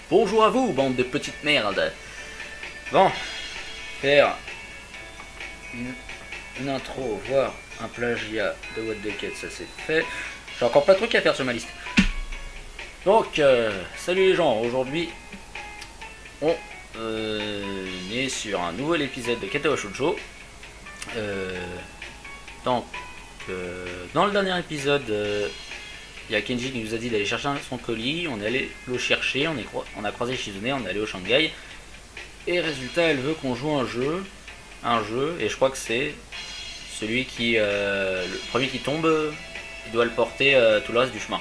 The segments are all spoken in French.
Bonjour à vous, bande de petites merdes. Bon, faire une intro, voire un plagiat de What the Cat, ça c'est fait. J'ai encore pas de trucs à faire sur ma liste. Donc, salut les gens, aujourd'hui, on est sur un nouvel épisode de Kata wa Shoujo. Donc, dans le dernier épisode, il y a Kenji qui nous a dit d'aller chercher son colis, on est allé le chercher, on a croisé Shizune, on est allé au Shanghai. Et résultat, elle veut qu'on joue un jeu, et je crois que c'est celui qui, le premier qui tombe, il doit le porter tout le reste du chemin.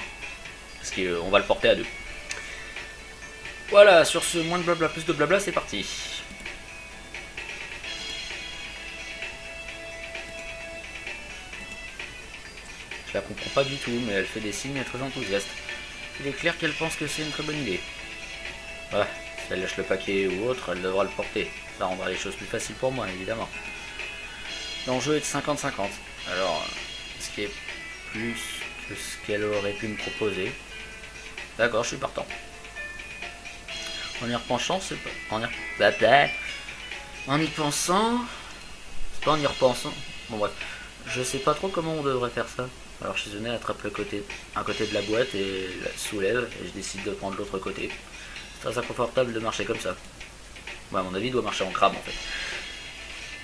Parce qu'on va le porter à deux. Voilà, sur ce, moins de blabla, plus de blabla, c'est parti. Je la comprends pas du tout, mais elle fait des signes très enthousiastes. Il est clair qu'elle pense que c'est une très bonne idée. Ouais, si elle lâche le paquet ou autre, elle devra le porter. Ça rendra les choses plus faciles pour moi, évidemment. L'enjeu est de 50-50. Alors, ce qui est plus que ce qu'elle aurait pu me proposer. D'accord, je suis partant. En y repensant, c'est pas... En y pensant... C'est pas en y repensant... Bon bref. Je sais pas trop comment on devrait faire ça. Alors Shizune attrape un côté de la boîte et la soulève. Et je décide de prendre l'autre côté. C'est très inconfortable de marcher comme ça. Ouais, à mon avis, il doit marcher en crabe en fait.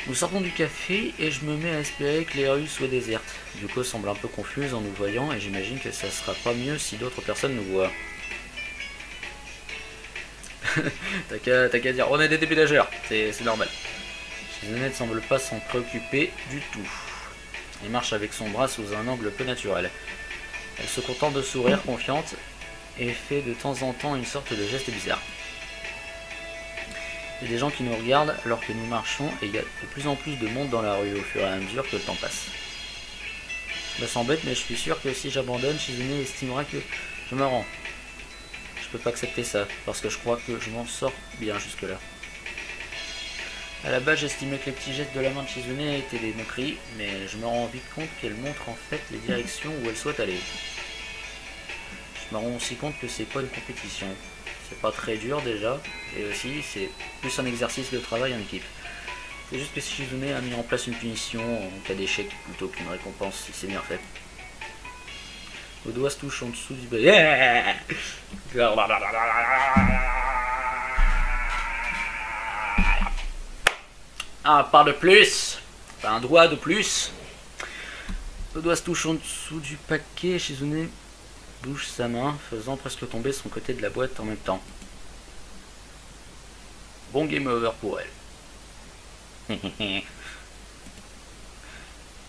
Nous sortons du café et je me mets à espérer que les rues soient désertes. Yuko semble un peu confuse en nous voyant et j'imagine que ça sera pas mieux si d'autres personnes nous voient. T'as qu'à dire, on est des déménageurs, c'est normal. Shizune ne semble pas s'en préoccuper du tout. Elle marche avec son bras sous un angle peu naturel. Elle se contente de sourire confiante et fait de temps en temps une sorte de geste bizarre. Il y a des gens qui nous regardent alors que nous marchons et il y a de plus en plus de monde dans la rue au fur et à mesure que le temps passe. Je me sens bête mais je suis sûr que si j'abandonne, Shizune estimera que je me rends. Je peux pas accepter ça parce que je crois que je m'en sors bien jusque là. A la base j'estimais que les petits gestes de la main de Shizune étaient des moqueries, mais je me rends vite compte qu'elle montre en fait les directions où elle souhaite aller. Je me rends aussi compte que c'est pas une compétition. C'est pas très dur déjà, et aussi c'est plus un exercice de travail en équipe. C'est juste que Shizune a mis en place une punition en cas d'échec plutôt qu'une récompense si c'est bien fait. Le doigt se touche en dessous du bas. Un pas de plus, enfin, un doigt de plus. Le doigt se touche en dessous du paquet, Shizune bouge sa main, faisant presque tomber son côté de la boîte en même temps. Bon game over pour elle.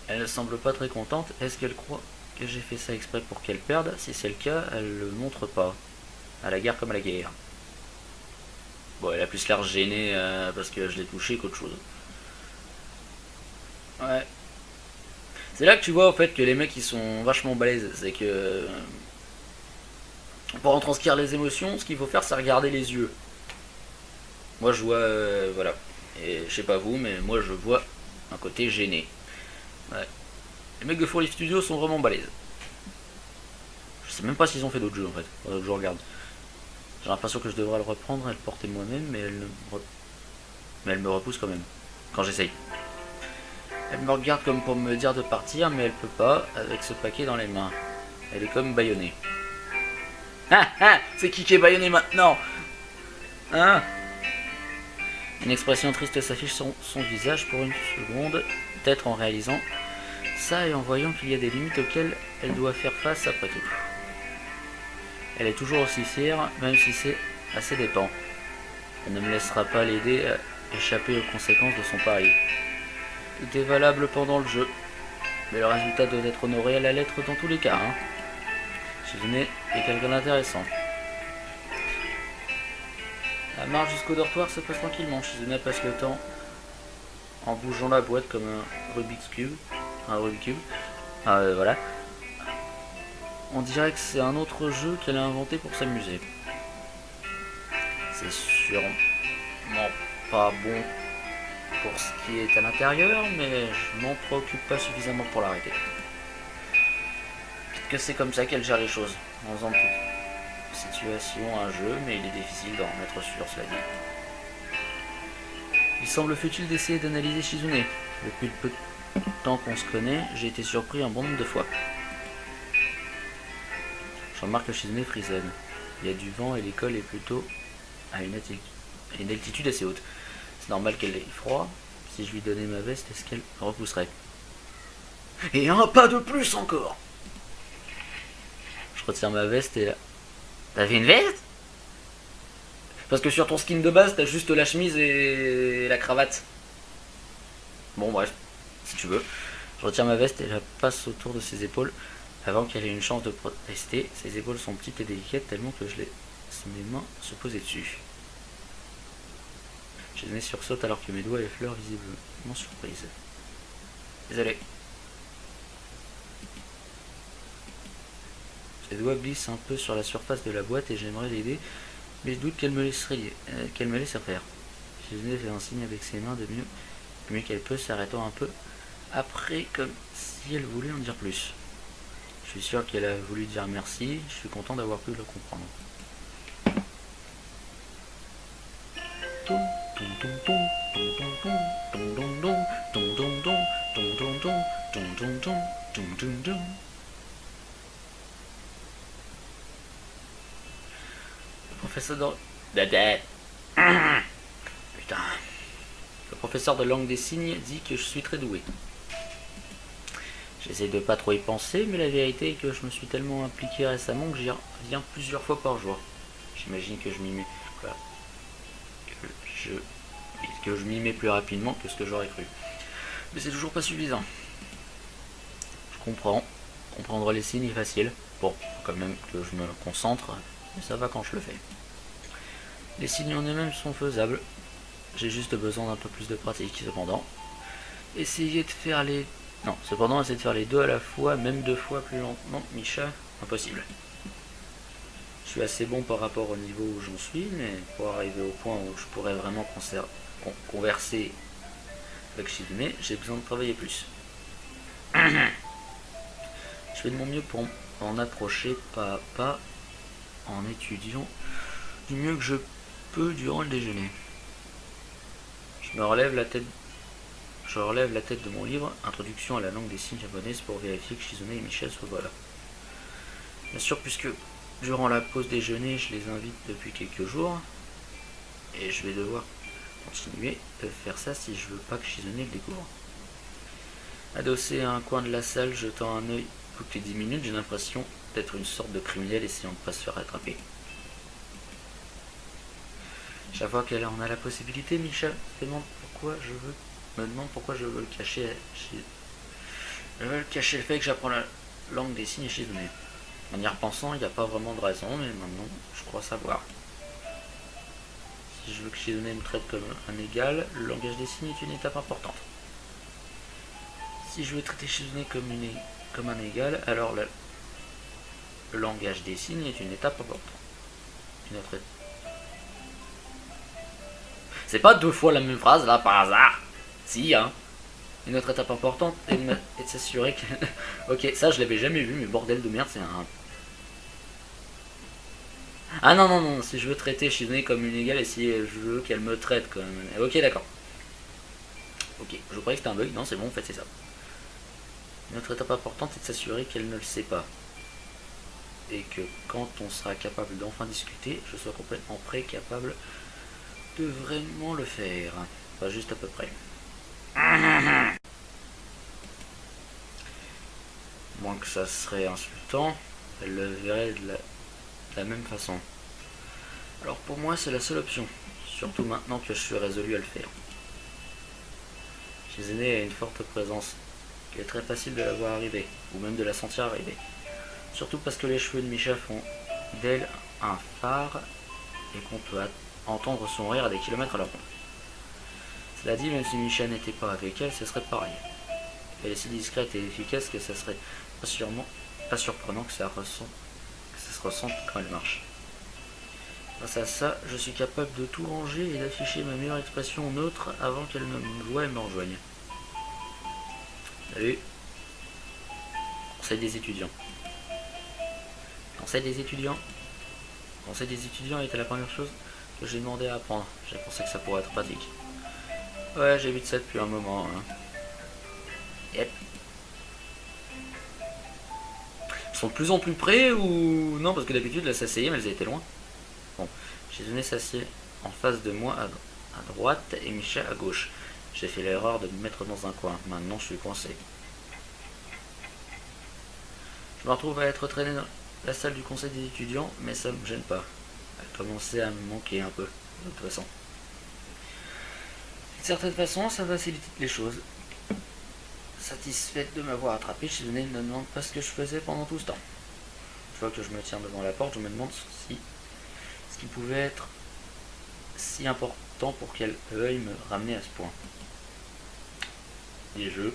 Elle ne semble pas très contente. Est-ce qu'elle croit que j'ai fait ça exprès pour qu'elle perde? Si c'est le cas, elle le montre pas. À la guerre comme à la guerre. Bon, elle a plus l'air gênée parce que je l'ai touché qu'autre chose. Ouais. C'est là que tu vois en fait que les mecs ils sont vachement balèzes. C'est que pour en transcrire les émotions, ce qu'il faut faire c'est regarder les yeux. Moi je vois, voilà. Et je sais pas vous, mais moi je vois un côté gêné. Ouais. Les mecs de Four Leaf Studio sont vraiment balèzes. Je sais même pas s'ils ont fait d'autres jeux en fait. Je regarde. J'ai l'impression que je devrais le reprendre et le porter moi-même, mais elle me repousse quand même. Quand j'essaye. Elle me regarde comme pour me dire de partir, mais elle peut pas avec ce paquet dans les mains. Elle est comme bâillonnée. Ah ah, c'est qui est bâillonné maintenant? Hein? Une expression triste s'affiche sur son visage pour une seconde, peut-être en réalisant ça et en voyant qu'il y a des limites auxquelles elle doit faire face après tout. Elle est toujours aussi fière, même si c'est à ses dépens. Elle ne me laissera pas l'aider à échapper aux conséquences de son pari. Tout est valable pendant le jeu, mais le résultat doit être honoré à la lettre dans tous les cas. Hein. Shizune est quelqu'un d'intéressant. La marche jusqu'au dortoir se passe tranquillement. Shizune passe le temps en bougeant la boîte comme un Rubik's Cube. Voilà. On dirait que c'est un autre jeu qu'elle a inventé pour s'amuser. C'est sûrement pas bon pour ce qui est à l'intérieur, mais je m'en préoccupe pas suffisamment pour l'arrêter. Peut-être que c'est comme ça qu'elle gère les choses, en faisant tout situation un jeu, mais il est difficile d'en être sûr, cela dit. Il semble futile d'essayer d'analyser Shizune. Depuis le peu de temps qu'on se connaît, j'ai été surpris un bon nombre de fois. Je remarque que Shizune frissonne. Il y a du vent et l'école est plutôt à une altitude assez haute. C'est normal qu'elle ait froid. Si je lui donnais ma veste, est-ce qu'elle repousserait? Et un pas de plus encore! Je retire ma veste et là... T'avais une veste? Parce que sur ton skin de base, t'as juste la chemise et la cravate. Bon bref, si tu veux. Je retire ma veste et la passe autour de ses épaules avant qu'elle ait une chance de protester. Ses épaules sont petites et délicates tellement que je laisse mes mains se poser dessus. Shizune sursaute alors que mes doigts effleurent visiblement surprise. Désolé. Ses doigts glissent un peu sur la surface de la boîte et j'aimerais l'aider, mais je doute qu'elle me laisse faire. Shizune fait un signe avec ses mains de mieux qu'elle peut, s'arrêtant un peu après comme si elle voulait en dire plus. Je suis sûr qu'elle a voulu dire merci, je suis content d'avoir pu le comprendre. Le professeur de langue des signes dit que je suis très doué. J'essaie de pas trop y penser, mais la vérité est que je me suis tellement impliqué récemment que j'y reviens plusieurs fois par jour. J'imagine que je m'y mets plus rapidement que ce que j'aurais cru. Mais c'est toujours pas suffisant. Je comprends. Comprendre les signes est facile. Bon, faut quand même que je me concentre, mais ça va quand je le fais. Les signes en eux-mêmes sont faisables. J'ai juste besoin d'un peu plus de pratique. Cependant, essayer de faire les deux à la fois, même 2 fois plus lentement, Misha, impossible. Je suis assez bon par rapport au niveau où j'en suis, mais pour arriver au point où je pourrais vraiment converser avec Shizune, j'ai besoin de travailler plus. Je fais de mon mieux pour en approcher pas à pas, en étudiant du mieux que je peux durant le déjeuner. Je relève la tête de mon livre, Introduction à la langue des signes japonaise, pour vérifier que Shizune et Michel soient là. Bien sûr, puisque durant la pause déjeuner, je les invite depuis quelques jours, et je vais devoir continuer de faire ça si je veux pas que Shizune le découvre. Adossé à un coin de la salle, jetant un œil toutes les 10 minutes, j'ai l'impression d'être une sorte de criminel essayant de ne pas se faire attraper. Chaque fois qu'elle en a la possibilité, Micha me demande pourquoi je veux le cacher. Je veux cacher le fait que j'apprends la langue des signes chez Shizune. En y repensant, il n'y a pas vraiment de raison, mais maintenant, je crois savoir. Si je veux que Shizune me traite comme un égal, le langage des signes est une étape importante. Si je veux traiter Shizune comme un égal, alors le langage des signes est une étape importante. C'est pas 2 fois la même phrase là par hasard. Si, hein. Une autre étape importante est de s'assurer que... Ok, ça je l'avais jamais vu, mais bordel de merde, c'est un... Ah non, si je veux traiter Shizune comme une égale et si je veux qu'elle me traite comme... Ok, d'accord. Ok, je croyais que c'était un bug, non c'est bon, en fait c'est ça. Une autre étape importante est de s'assurer qu'elle ne le sait pas. Et que quand on sera capable d'enfin discuter, je sois complètement prêt, capable de vraiment le faire. Pas juste à peu près. Moins que ça serait insultant, elle le verrait de la même façon. Alors pour moi c'est la seule option, surtout maintenant que je suis résolu à le faire. Shizune a une forte présence. Il est très facile de la voir arriver, ou même de la sentir arriver. Surtout parce que les cheveux de Misha font d'elle un phare et qu'on peut entendre son rire à des kilomètres à la ronde. Cela dit, même si Misha n'était pas avec elle, ce serait pareil. Elle est si discrète et efficace que ça serait pas surprenant que ça se ressente quand elle marche. Grâce à ça, je suis capable de tout ranger et d'afficher ma meilleure expression neutre avant qu'elle ne me voie et me rejoigne. Salut. Conseil des étudiants. Conseil des étudiants. Conseil des étudiants était la première chose que j'ai demandé à apprendre. J'ai pensé que ça pourrait être pratique. Ouais, j'évite ça depuis un moment. Hein. Yep. Ils sont de plus en plus près ou... Non, parce que d'habitude, là, ça s'essayait, mais elles étaient loin. Bon, Shizune s'assied en face de moi à droite et Misha à gauche. J'ai fait l'erreur de me mettre dans un coin. Maintenant, je suis coincé. Je me retrouve à être traîné dans la salle du conseil des étudiants, mais ça me gêne pas. Elle commençait à me manquer un peu, de toute façon. D'une certaine façon, ça facilite les choses. Satisfaite de m'avoir attrapé, Shizune ne me demande pas ce que je faisais pendant tout ce temps. Une fois que je me tiens devant la porte, je me demande si ce qui pouvait être si important pour qu'elle veuille me ramener à ce point. Des jeux.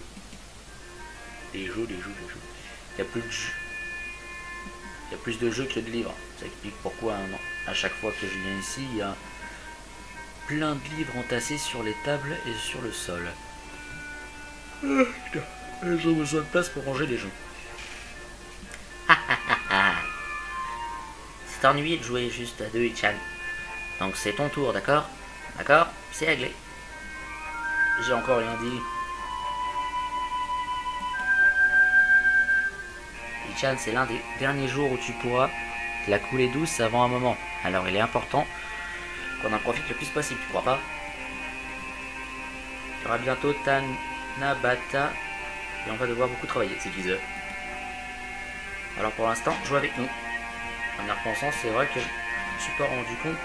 Des jeux. Il y a plus de jeux. Il y a plus de jeux que de livres. Ça explique pourquoi à chaque fois que je viens ici, il y a plein de livres entassés sur les tables et sur le sol. J'ai besoin de place pour ranger les jeux. C'est ennuyé de jouer juste à deux, Ichan. Donc c'est ton tour, d'accord? D'accord? C'est réglé. J'ai encore rien dit. Ichan, c'est l'un des derniers jours où tu pourras te la couler douce avant un moment. Alors il est important qu'on en profite le plus possible, tu crois pas? Il y aura bientôt Tanabata et on va devoir beaucoup travailler, c'est qui ça? Alors pour l'instant, joue avec nous. En y repensant, c'est vrai que je ne suis pas rendu compte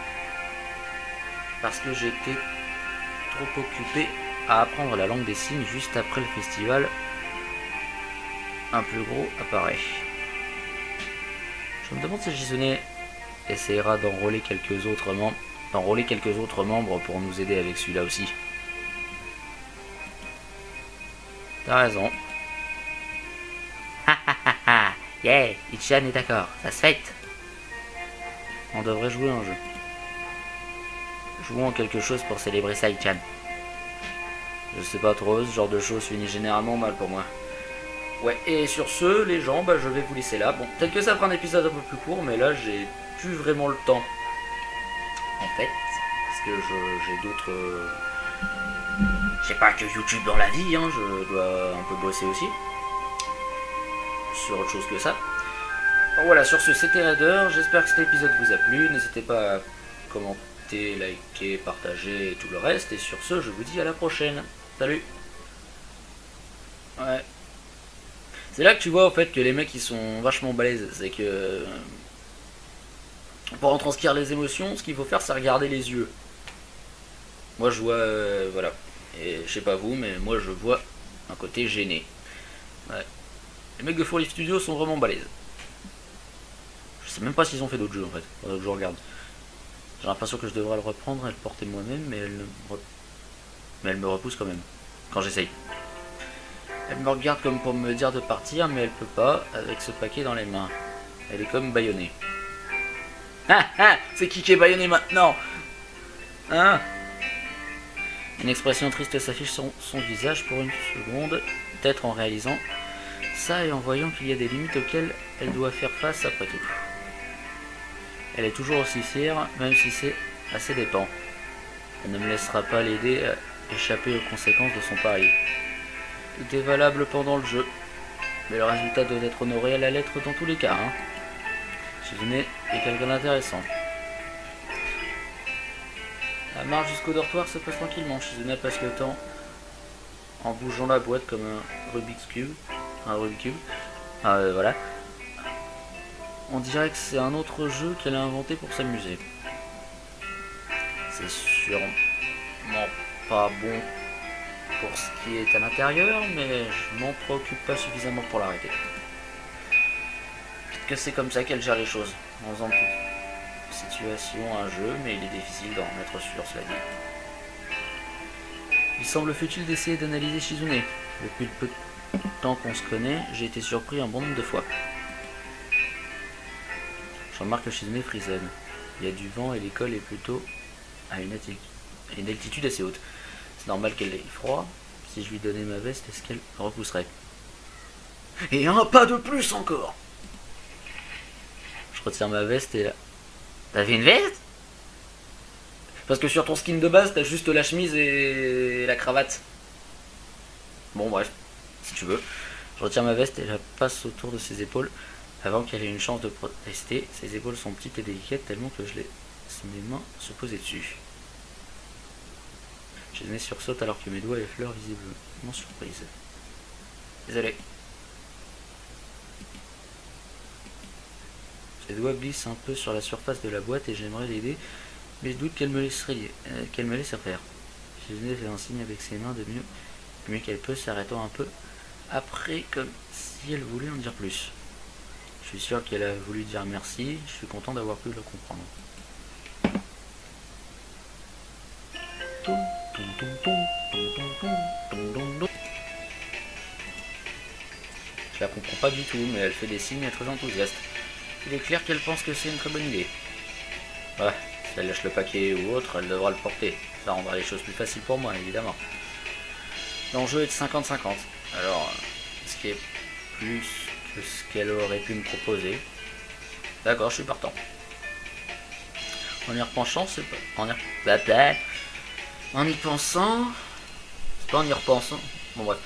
parce que j'étais trop occupé à apprendre la langue des signes juste après le festival. Un plus gros apparaît. Je me demande si Shizune essaiera d'enrôler quelques autres membres pour nous aider avec celui-là aussi. T'as raison. Ha ha ha ha. Yeah, Ichan est d'accord, ça se fête. On devrait jouer un jeu. Jouons quelque chose pour célébrer ça, Ichan. Je sais pas trop, ce genre de choses finit généralement mal pour moi. Ouais, et sur ce, les gens, je vais vous laisser là. Bon, peut-être que ça fera un épisode un peu plus court, mais là, j'ai plus vraiment le temps. En fait, parce que j'ai d'autres... J'ai pas que YouTube dans la vie, hein, je dois un peu bosser aussi. Sur autre chose que ça. Bon, voilà, sur ce, c'était Raider. J'espère que cet épisode vous a plu. N'hésitez pas à commenter, liker, partager et tout le reste. Et sur ce, je vous dis à la prochaine. Salut. Ouais. C'est là que tu vois, en fait, que les mecs, ils sont vachement balèzes. C'est que... Pour retranscrire les émotions, ce qu'il faut faire, c'est regarder les yeux. Moi, je vois... voilà. Et je sais pas vous, mais moi, je vois un côté gêné. Ouais. Les mecs de For Life Studio sont vraiment balèzes. Je sais même pas s'ils ont fait d'autres jeux, en fait. Faudrait que je regarde. J'ai l'impression que je devrais le reprendre et le porter moi-même, mais elle me repousse quand même. Quand j'essaye. Elle me regarde comme pour me dire de partir, mais elle peut pas, avec ce paquet dans les mains. Elle est comme bâillonnée. Ah ah, c'est qui est bâillonné maintenant? Hein? Une expression triste s'affiche sur son visage pour une seconde, peut-être en réalisant ça et en voyant qu'il y a des limites auxquelles elle doit faire face après tout. Elle est toujours aussi fière, même si c'est à ses dépens. Elle ne me laissera pas l'aider à échapper aux conséquences de son pari. Tout est valable pendant le jeu, mais le résultat doit être honoré à la lettre dans tous les cas. Hein. Shizune est quelqu'un d'intéressant. La marche jusqu'au dortoir se passe tranquillement. Shizune passe le temps en bougeant la boîte comme un Rubik's Cube. Voilà. On dirait que c'est un autre jeu qu'elle a inventé pour s'amuser. C'est sûrement pas bon pour ce qui est à l'intérieur, mais je m'en préoccupe pas suffisamment pour l'arrêter. Peut-être que c'est comme ça qu'elle gère les choses, en faisant de toute situation un jeu, mais il est difficile d'en être sûr, cela dit. Il semble futile d'essayer d'analyser Shizune. Depuis le peu de temps qu'on se connaît, j'ai été surpris un bon nombre de fois. Je remarque que Shizune frissonne. Il y a du vent et l'école est plutôt à une altitude assez haute. C'est normal qu'elle ait froid. Si je lui donnais ma veste, est-ce qu'elle repousserait? Et un pas de plus encore! Je retire ma veste et T'avais une veste? Parce que sur ton skin de base, t'as juste la chemise et la cravate. Bon, bref, si tu veux. Je retire ma veste et la passe autour de ses épaules avant qu'elle ait une chance de protester. Ses épaules sont petites et délicates tellement que je laisse mes mains se poser dessus. Chizune sursaute alors que mes doigts effleurent visiblement surprise. Désolé. Ses doigts glissent un peu sur la surface de la boîte et j'aimerais l'aider, mais je doute qu'elle me laisserait faire. Chizune fait un signe avec ses mains de mieux qu'elle peut, s'arrêtant un peu après comme si elle voulait en dire plus. Je suis sûr qu'elle a voulu dire merci, je suis content d'avoir pu le comprendre. Je la comprends pas du tout, mais elle fait des signes très enthousiastes. Il est clair qu'elle pense que c'est une très bonne idée. Ouais, si elle lâche le paquet ou autre, elle devra le porter. Ça rendra les choses plus faciles pour moi, évidemment. L'enjeu est de 50-50. Alors, ce qui est plus que ce qu'elle aurait pu me proposer. D'accord, je suis partant. En y repensant, c'est pas... En y pensant... C'est pas en y repensant. Bon bref.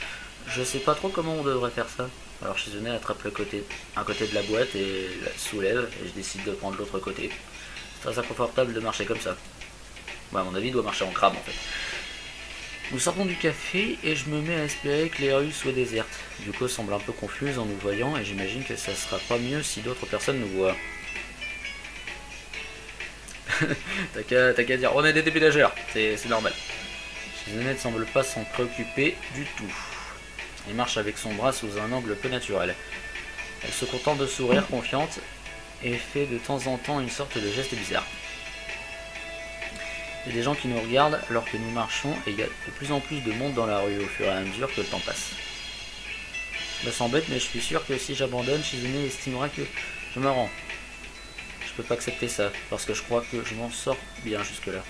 Je sais pas trop comment on devrait faire ça. Alors Chizune attrape un côté de la boîte et la soulève, et je décide de prendre l'autre côté. C'est très inconfortable de marcher comme ça. Ouais, à mon avis, il doit marcher en crabe en fait. Nous sortons du café et je me mets à espérer que les rues soient désertes. Yuko semble un peu confuse en nous voyant et j'imagine que ça sera pas mieux si d'autres personnes nous voient. T'as qu'à dire, on est des déménageurs, c'est normal. Chizune ne semble pas s'en préoccuper du tout. Il marche avec son bras sous un angle peu naturel. Elle se contente de sourire confiante et fait de temps en temps une sorte de geste bizarre. Il y a des gens qui nous regardent alors que nous marchons et il y a de plus en plus de monde dans la rue au fur et à mesure que le temps passe. Je me sens bête mais je suis sûr que si j'abandonne, Chizune estimera que je me rends. Je peux pas accepter ça parce que je crois que je m'en sors bien jusque là.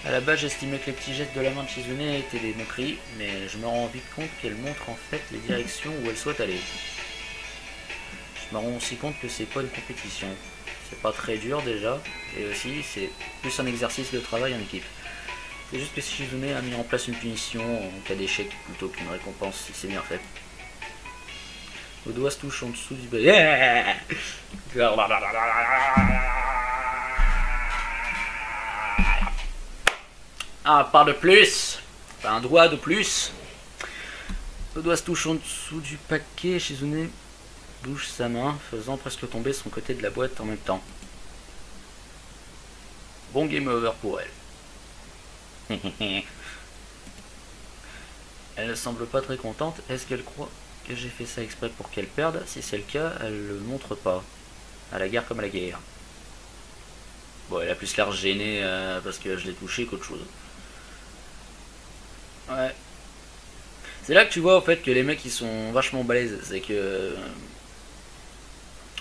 A la base, j'estimais que les petits gestes de la main de Chizune étaient des moqueries, mais je me rends vite compte qu'elle montre en fait les directions où elle souhaite aller. Je me rends aussi compte que c'est pas une compétition. C'est pas très dur déjà, et aussi c'est plus un exercice de travail en équipe. C'est juste que Chizune a mis en place une punition en cas d'échec plutôt qu'une récompense si c'est bien fait. Nos doigts se touchent en dessous du bas. Yeah. Un pas de plus, enfin, un doigt de plus. Le doigt se touche en dessous du paquet. Chizune bouge sa main, faisant presque tomber son côté de la boîte en même temps. Bon game over pour elle. Elle ne semble pas très contente. Est-ce qu'elle croit que j'ai fait ça exprès pour qu'elle perde? Si c'est le cas, elle le montre pas. À la guerre comme à la guerre. Bon, elle a plus l'air gênée parce que je l'ai touché qu'autre chose. Ouais. C'est là que tu vois en fait que les mecs ils sont vachement balèzes. C'est que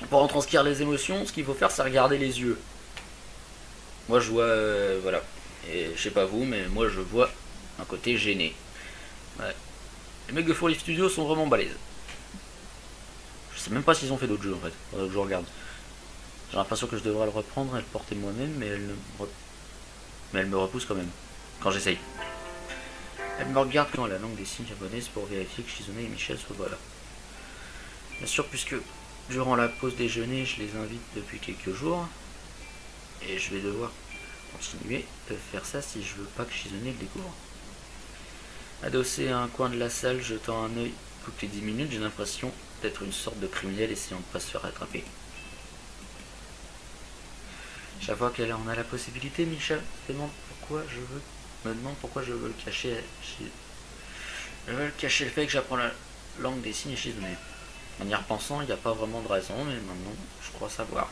pour en transcrire les émotions, ce qu'il faut faire c'est regarder les yeux. Moi je vois voilà. Et je sais pas vous, mais moi je vois un côté gêné. Ouais. Les mecs de For Life Studio sont vraiment balèzes. Je sais même pas s'ils ont fait d'autres jeux en fait. Faudrait que je regarde. J'ai l'impression que je devrais le reprendre et le porter moi-même, mais elle me repousse quand même. Quand j'essaye. Elle me regarde quand la langue des signes japonaise pour vérifier que Chizune et Michel soient là. Bien sûr, puisque durant la pause déjeuner, je les invite depuis quelques jours. Et je vais devoir continuer de faire ça si je veux pas que Chizune le découvre. Adossé à un coin de la salle, jetant un œil toutes les 10 minutes, j'ai l'impression d'être une sorte de criminel essayant de pas se faire attraper. Chaque fois qu'elle en a la possibilité, Micha me demande pourquoi je veux le cacher. Je veux cacher le fait que j'apprends la langue des signes chez Chizune. En y repensant, il n'y a pas vraiment de raison, mais maintenant, je crois savoir.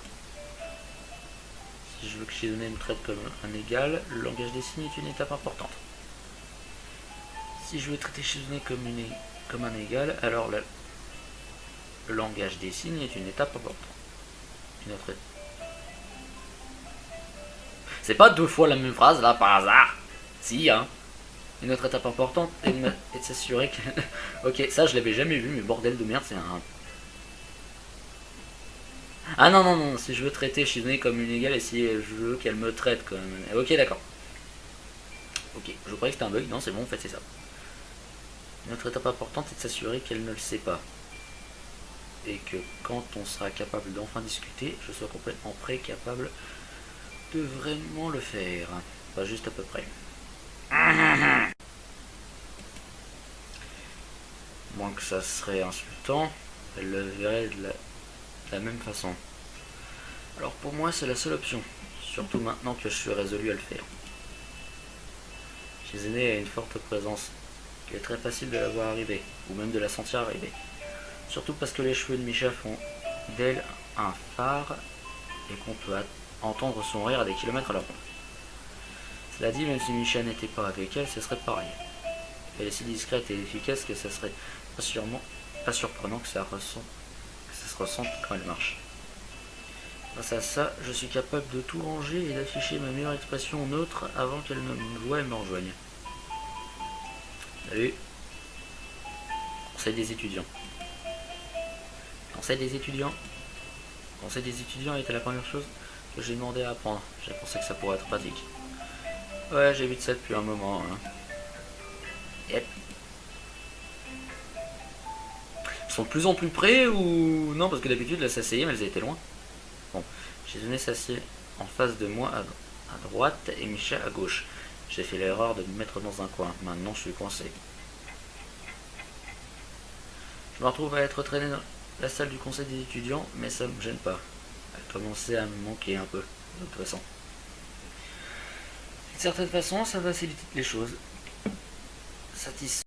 Si je veux que Chizune me traite comme un égal, le langage des signes est une étape importante. Si je veux traiter Chizune comme un égal, alors le langage des signes est une étape importante. Une autre... C'est pas deux fois la même phrase là par hasard. Si, hein. Une autre étape importante est de s'assurer que... Ok, ça je l'avais jamais vu, mais bordel de merde, c'est un... Ah non, non, non, si je veux traiter Shizune comme une égale et si je veux qu'elle me traite comme... Ok, d'accord. Ok, je croyais que c'était un bug, non c'est bon, en fait c'est ça. Une autre étape importante est de s'assurer qu'elle ne le sait pas. Et que quand on sera capable d'enfin discuter, je sois complètement prêt, capable de vraiment le faire. Pas juste à peu près. Moins que ça serait insultant, elle le verrait de la même façon. Alors pour moi c'est la seule option, surtout maintenant que je suis résolu à le faire. Shizune a une forte présence. Il est très facile de la voir arriver, ou même de la sentir arriver. Surtout parce que les cheveux de Misha font d'elle un phare et qu'on peut entendre son rire à des kilomètres à la ronde. Cela dit, même si Misha n'était pas avec elle, ce serait pareil. Elle est si discrète et efficace que ça serait pas surprenant que ça se ressente quand elle marche. Grâce à ça, je suis capable de tout ranger et d'afficher ma meilleure expression neutre avant qu'elle ne me voie et me rejoigne. Salut. Conseil des étudiants. Conseil des étudiants. Conseil des étudiants était la première chose que j'ai demandé à apprendre. J'ai pensé que ça pourrait être pratique. Ouais, j'évite ça depuis un moment. Hein. Yep. Ils sont de plus en plus près ou... Non, parce que d'habitude, là, ça s'essayait, mais elles étaient loin. Bon, Shizune s'assied en face de moi à droite et Misha à gauche. J'ai fait l'erreur de me mettre dans un coin. Maintenant, je suis coincé. Je me retrouve à être traîné dans la salle du conseil des étudiants, mais ça me gêne pas. Elle commençait à me manquer un peu, de toute façon. D'une certaine façon, ça facilite les choses. Satisfait.